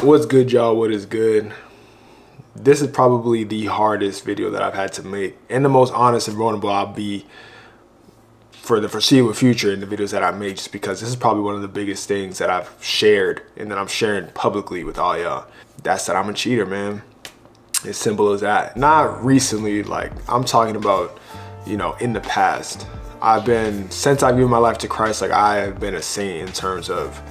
What's good, y'all? What is good? This is probably the hardest video that I've had to make and the most honest and vulnerable I'll be for the foreseeable future in the videos that I make, just because this is probably one of the biggest things that I've shared and that I'm sharing publicly with all y'all. That's that I'm a cheater, man. As simple as that. Not recently, like I'm talking about, in the past. Since I've given my life to Christ, like I have been a saint in terms of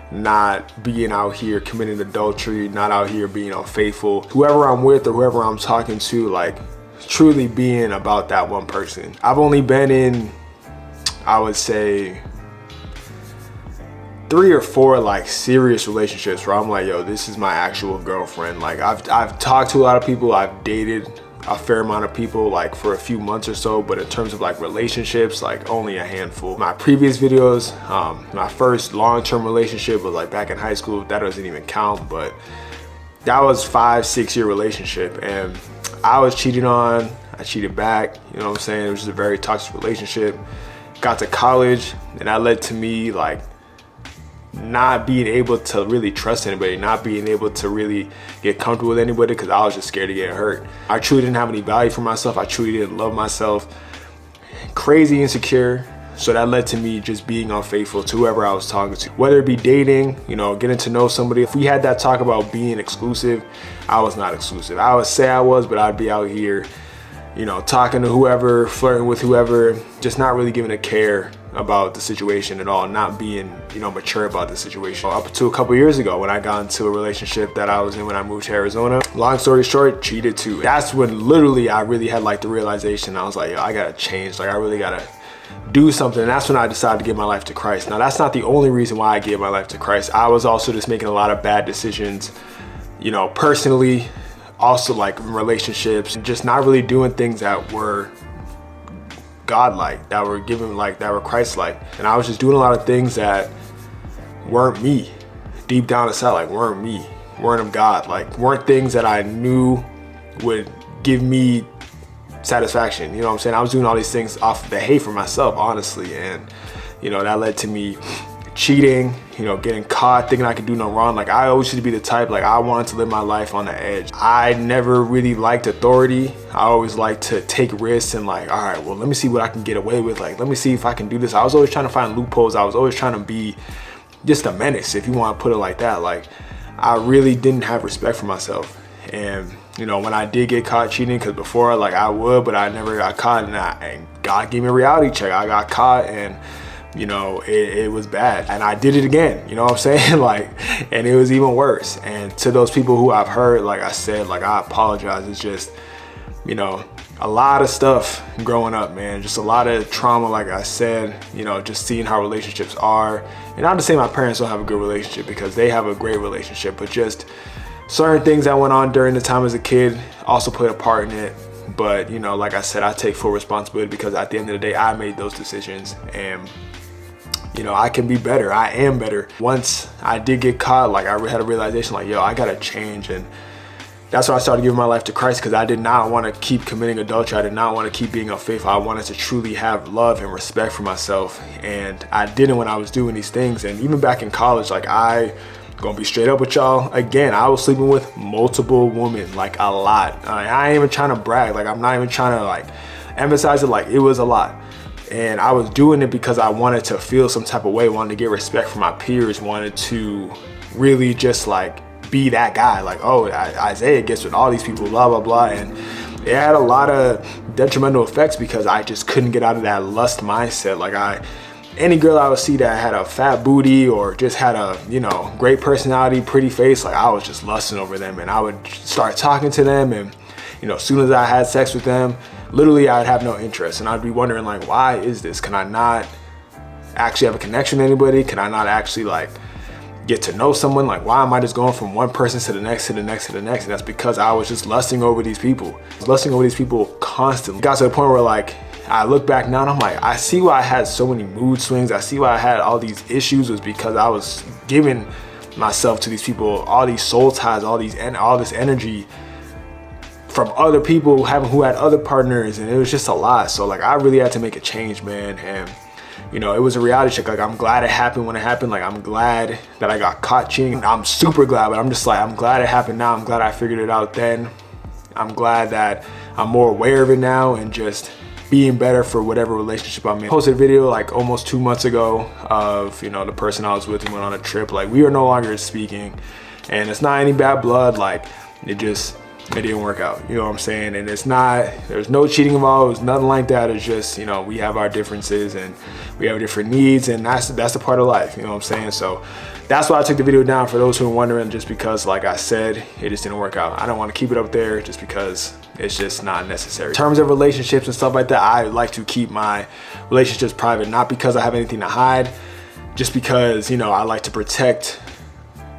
not being out here committing adultery, not out here being unfaithful. Whoever I'm with or whoever I'm talking to, like truly being about that one person. I've only been in, I would say, 3 or 4 like serious relationships where I'm like, yo, this is my actual girlfriend. Like I've talked to a lot of people, I've dated a fair amount of people like for a few months or so, but in terms of like relationships, like only a handful. My previous videos, my first long-term relationship was like back in high school. That doesn't even count, but that was 5-6 year relationship, and I was cheated on, I cheated back, you know what I'm saying? It was just a very toxic relationship. Got to college and that led to me like not being able to really trust anybody, not being able to really get comfortable with anybody because I was just scared of getting hurt. I truly didn't have any value for myself. I truly didn't love myself. Crazy insecure. So that led to me just being unfaithful to whoever I was talking to. Whether it be dating, getting to know somebody. If we had that talk about being exclusive, I was not exclusive. I would say I was, but I'd be out here, talking to whoever, flirting with whoever, just not really giving a care about the situation at all, not being, mature about the situation. Up to a couple years ago when I got into a relationship that I was in when I moved to Arizona. Long story short, cheated too. That's when literally I really had like the realization. I was like, yo, I gotta change. Like I really gotta do something. And that's when I decided to give my life to Christ. Now that's not the only reason why I gave my life to Christ. I was also just making a lot of bad decisions, personally, also like in relationships, just not really doing things that were God-like, that were Christ-like. And I was just doing a lot of things that weren't me. Deep down inside, like weren't me, weren't of God, like weren't things that I knew would give me satisfaction. You know what I'm saying? I was doing all these things off the hate for myself, honestly. And, that led to me cheating, getting caught, thinking I could do no wrong. Like I always used to be the type, like I wanted to live my life on the edge. I never really liked authority. I always liked to take risks and like, all right, well, let me see what I can get away with. Like, let me see if I can do this. I was always trying to find loopholes. I was always trying to be just a menace, if you want to put it like that. Like I really didn't have respect for myself. And, when I did get caught cheating, because before like I would, but I never got caught, and God gave me a reality check. I got caught and it was bad, and I did it again, you know what I'm saying? Like, and it was even worse. And to those people who I've hurt, like I said, like I apologize. It's just, a lot of stuff growing up, man, just a lot of trauma, like I said, just seeing how relationships are. And not to say my parents don't have a good relationship, because they have a great relationship, but just certain things that went on during the time as a kid also played a part in it. But, like I said, I take full responsibility, because at the end of the day, I made those decisions, and I can be better. I am better. Once I did get caught, like I had a realization, like, yo, I gotta change. And that's when I started giving my life to Christ, because I did not want to keep committing adultery. I did not want to keep being unfaithful. I wanted to truly have love and respect for myself. And I didn't when I was doing these things. And even back in college, like gonna be straight up with y'all, again, I was sleeping with multiple women, like a lot. I ain't even trying to brag. Like I'm not even trying to like emphasize it. Like it was a lot. And I was doing it because I wanted to feel some type of way, wanted to get respect from my peers, wanted to really just like be that guy. Like, oh, Isaiah gets with all these people, blah, blah, blah. And it had a lot of detrimental effects, because I just couldn't get out of that lust mindset. Like any girl I would see that had a fat booty or just had a, great personality, pretty face, like I was just lusting over them. And I would start talking to them, and, as soon as I had sex with them, literally I'd have no interest. And I'd be wondering, like, why is this? Can I not actually have a connection to anybody? Can I not actually like get to know someone? Like, why am I just going from one person to the next, to the next, to the next? And that's because I was just lusting over these people. I was lusting over these people constantly. It got to the point where like, I look back now and I'm like, I see why I had so many mood swings. I see why I had all these issues, was because I was giving myself to these people, all these soul ties, all this energy from other people who had other partners, and it was just a lot. So like I really had to make a change, man. And you know, it was a reality check. Like, I'm glad it happened when it happened. Like, I'm glad that I got caught cheating. I'm super glad, but I'm just like, I'm glad it happened now. I'm glad I figured it out then. I'm glad that I'm more aware of it now and just being better for whatever relationship I'm in. I posted a video like almost 2 months ago of, you know, the person I was with who went on a trip. Like, we are no longer speaking, and it's not any bad blood. Like, it didn't work out, you know what I'm saying? And it's not, there's no cheating involved, it's nothing like that. It's just, you know, we have our differences and we have different needs, and that's a part of life, you know what I'm saying? So that's why I took the video down, for those who are wondering, just because, like I said, it just didn't work out. I don't want to keep it up there just because it's just not necessary. In terms of relationships and stuff like that, I like to keep my relationships private, not because I have anything to hide, just because, you know, I like to protect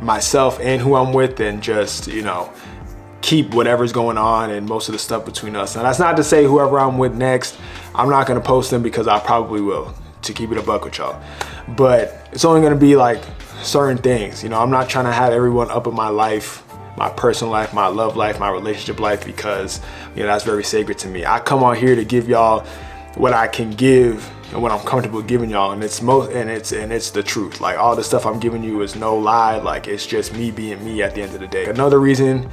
myself and who I'm with, and just, you know, keep whatever's going on and most of the stuff between us. And that's not to say whoever I'm with next, I'm not gonna post them, because I probably will, to keep it a buck with y'all. But it's only gonna be like certain things. You know, I'm not trying to have everyone up in my life, my personal life, my love life, my relationship life, because, you know, that's very sacred to me. I come on here to give y'all what I can give and what I'm comfortable giving y'all, and it's the truth. Like, all the stuff I'm giving you is no lie. Like, it's just me being me at the end of the day. Another reason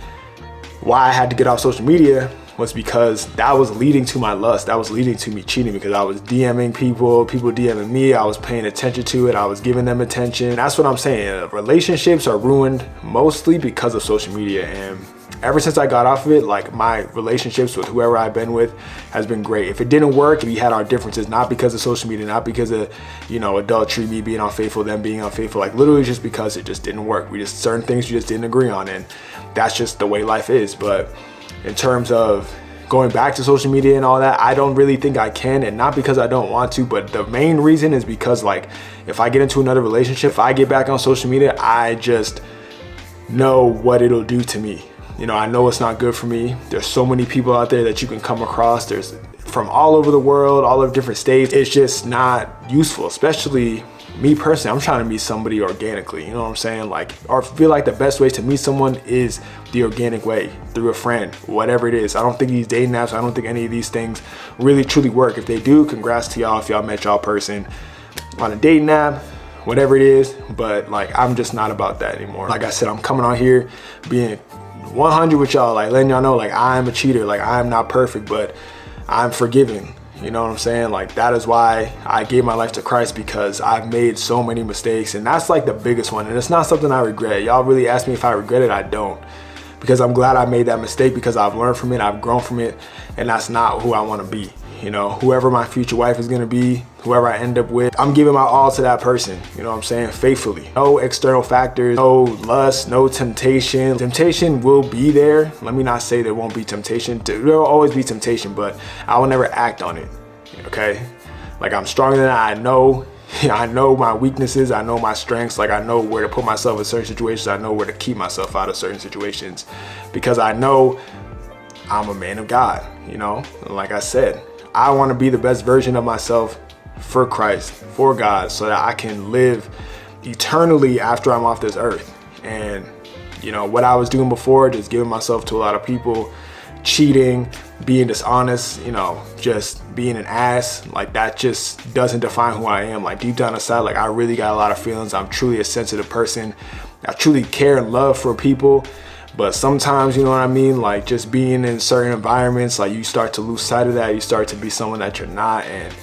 why I had to get off social media was because that was leading to my lust. That was leading to me cheating, because I was DMing people DMing me. I was paying attention to it. I was giving them attention. That's what I'm saying. Relationships are ruined mostly because of social media. And ever since I got off of it, like, my relationships with whoever I've been with has been great. If it didn't work, if we had our differences, not because of social media, not because of, you know, adultery, me being unfaithful, them being unfaithful, like, literally just because it just didn't work. Certain things we just didn't agree on, and that's just the way life is. But in terms of going back to social media and all that, I don't really think I can, and not because I don't want to, but the main reason is because, like, if I get into another relationship, if I get back on social media, I just know what it'll do to me. You know, I know it's not good for me. There's so many people out there that you can come across. There's from all over the world, all over different states. It's just not useful, especially me personally. I'm trying to meet somebody organically, you know what I'm saying? Like, or feel like the best way to meet someone is the organic way, through a friend, whatever it is. I don't think these dating apps, I don't think any of these things really truly work. If they do, congrats to y'all if y'all met y'all person on a dating app, whatever it is. But, like, I'm just not about that anymore. Like I said, I'm coming on here being 100 with y'all, like, letting y'all know, like, I'm a cheater. Like, I'm not perfect, but I'm forgiving. You know what I'm saying? Like, that is why I gave my life to Christ, because I've made so many mistakes, and that's like the biggest one. And it's not something I regret. Y'all really ask me if I regret it, I don't, because I'm glad I made that mistake, because I've learned from it, I've grown from it, and that's not who I want to be. You know, whoever my future wife is gonna be, whoever I end up with, I'm giving my all to that person, you know what I'm saying, faithfully. No external factors, no lust, no temptation. Temptation will be there. Let me not say there won't be temptation. There will always be temptation, but I will never act on it, okay? Like, I'm stronger than that. I know my weaknesses, I know my strengths. Like, I know where to put myself in certain situations. I know where to keep myself out of certain situations, because I know I'm a man of God, you know? Like I said, I want to be the best version of myself for Christ, for God, so that I can live eternally after I'm off this earth. And, you know, what I was doing before, just giving myself to a lot of people, cheating, being dishonest, you know, just being an ass, like, that just doesn't define who I am. Like, deep down inside, like, I really got a lot of feelings. I'm truly a sensitive person. I truly care and love for people. But sometimes, you know what I mean, like, just being in certain environments, like, you start to lose sight of that. You start to be someone that you're not, and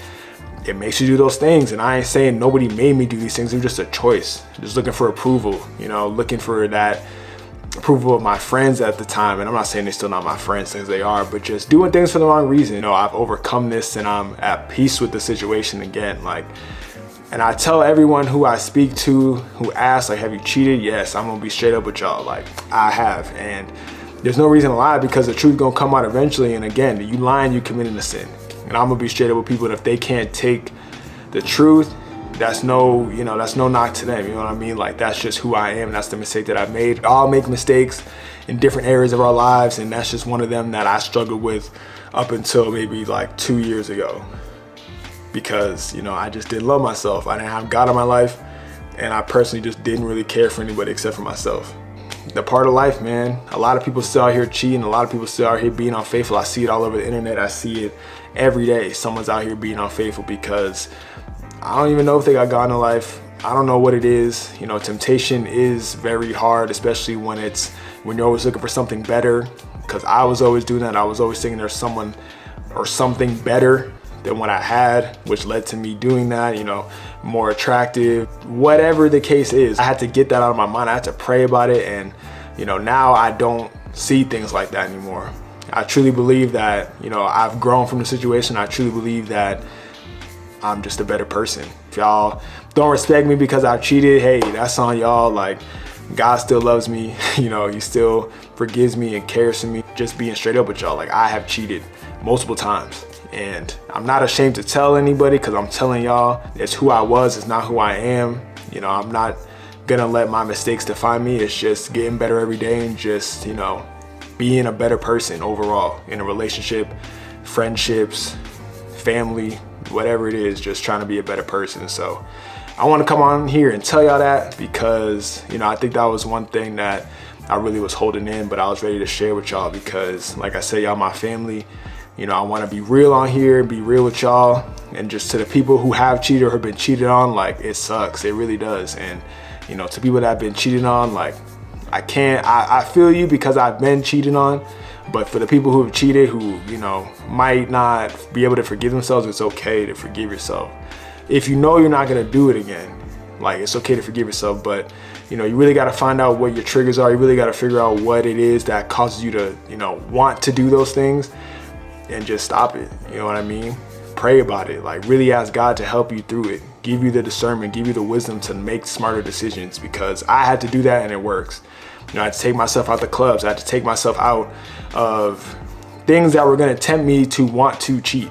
it makes you do those things. And I ain't saying nobody made me do these things. It was just a choice. Just looking for approval, you know, looking for that approval of my friends at the time. And I'm not saying they're still not my friends, because they are, but just doing things for the wrong reason. You know, I've overcome this, and I'm at peace with the situation again. Like, and I tell everyone who I speak to, who asks, like, have you cheated? Yes, I'm gonna be straight up with y'all. Like, I have, and there's no reason to lie, because the truth gonna come out eventually. And again, you lying, you committing a sin. And I'm gonna be straight up with people, and if they can't take the truth, that's no, you know, that's no knock to them. You know what I mean? Like, that's just who I am. That's the mistake that I've made. We all make mistakes in different areas of our lives, and that's just one of them that I struggled with up until maybe like 2 years ago. Because, you know, I just didn't love myself. I didn't have God in my life, and I personally just didn't really care for anybody except for myself. The part of life, man. A lot of people still out here cheating. A lot of people still out here being unfaithful. I see it all over the internet. I see it every day. Someone's out here being unfaithful because I don't even know if they got God in their life. I don't know what it is. You know, temptation is very hard, especially when you're always looking for something better. Because I was always doing that. I was always thinking there's someone or something better than what I had, which led to me doing that, you know, more attractive, whatever the case is. I had to get that out of my mind. I had to pray about it. And, you know, now I don't see things like that anymore. I truly believe that, you know, I've grown from the situation. I truly believe that I'm just a better person. If y'all don't respect me because I cheated, hey, that's on y'all. Like, God still loves me. You know, he still forgives me and cares for me. Just being straight up with y'all, like, I have cheated multiple times. And I'm not ashamed to tell anybody, because I'm telling y'all, it's who I was, it's not who I am. You know, I'm not gonna let my mistakes define me. It's just getting better every day and just, you know, being a better person overall in a relationship, friendships, family, whatever it is, just trying to be a better person. So I want to come on here and tell y'all that, because, you know, I think that was one thing that I really was holding in, but I was ready to share with y'all because, like I said, y'all my family. You know, I want to be real on here and be real with y'all. And just to the people who have cheated or have been cheated on, like, it sucks. It really does. And, you know, to people that have been cheated on, like, I feel you, because I've been cheated on. But for the people who have cheated, who, you know, might not be able to forgive themselves, it's okay to forgive yourself. If you know you're not going to do it again, like, it's okay to forgive yourself. But, you know, you really got to find out what your triggers are. You really got to figure out what it is that causes you to, you know, want to do those things. And just stop it. You know what I mean? Pray about it. Like, really ask God to help you through it. Give you the discernment, give you the wisdom to make smarter decisions, because I had to do that and it works. You know, I had to take myself out the clubs. I had to take myself out of things that were going to tempt me to want to cheat.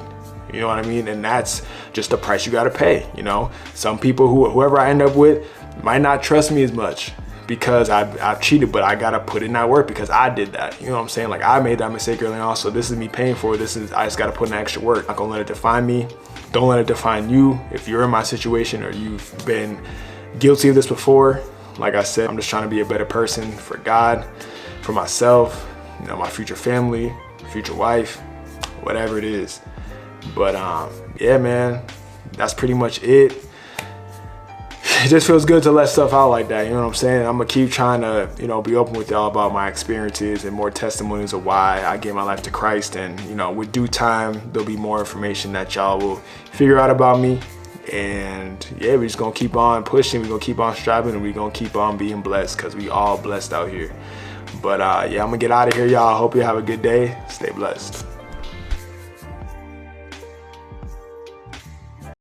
You know what I mean? And that's just the price you got to pay. You know, some people whoever I end up with might not trust me as much, because I've cheated, but I gotta put in that work because I did that. You know what I'm saying? Like, I made that mistake early on, so this is me paying for it. I just gotta put in extra work. I'm not gonna let it define me. Don't let it define you. If you're in my situation or you've been guilty of this before, like I said, I'm just trying to be a better person for God, for myself, you know, my future family, future wife, whatever it is. But yeah, man, that's pretty much it. It just feels good to let stuff out like that, you know what I'm saying? I'm gonna keep trying to, you know, be open with y'all about my experiences and more testimonies of why I gave my life to Christ. And, you know, with due time, there'll be more information that y'all will figure out about me. And yeah, we're just gonna keep on pushing, we're gonna keep on striving, and we're gonna keep on being blessed, because we all blessed out here. But yeah, I'm gonna get out of here, y'all. I hope you have a good day. Stay blessed.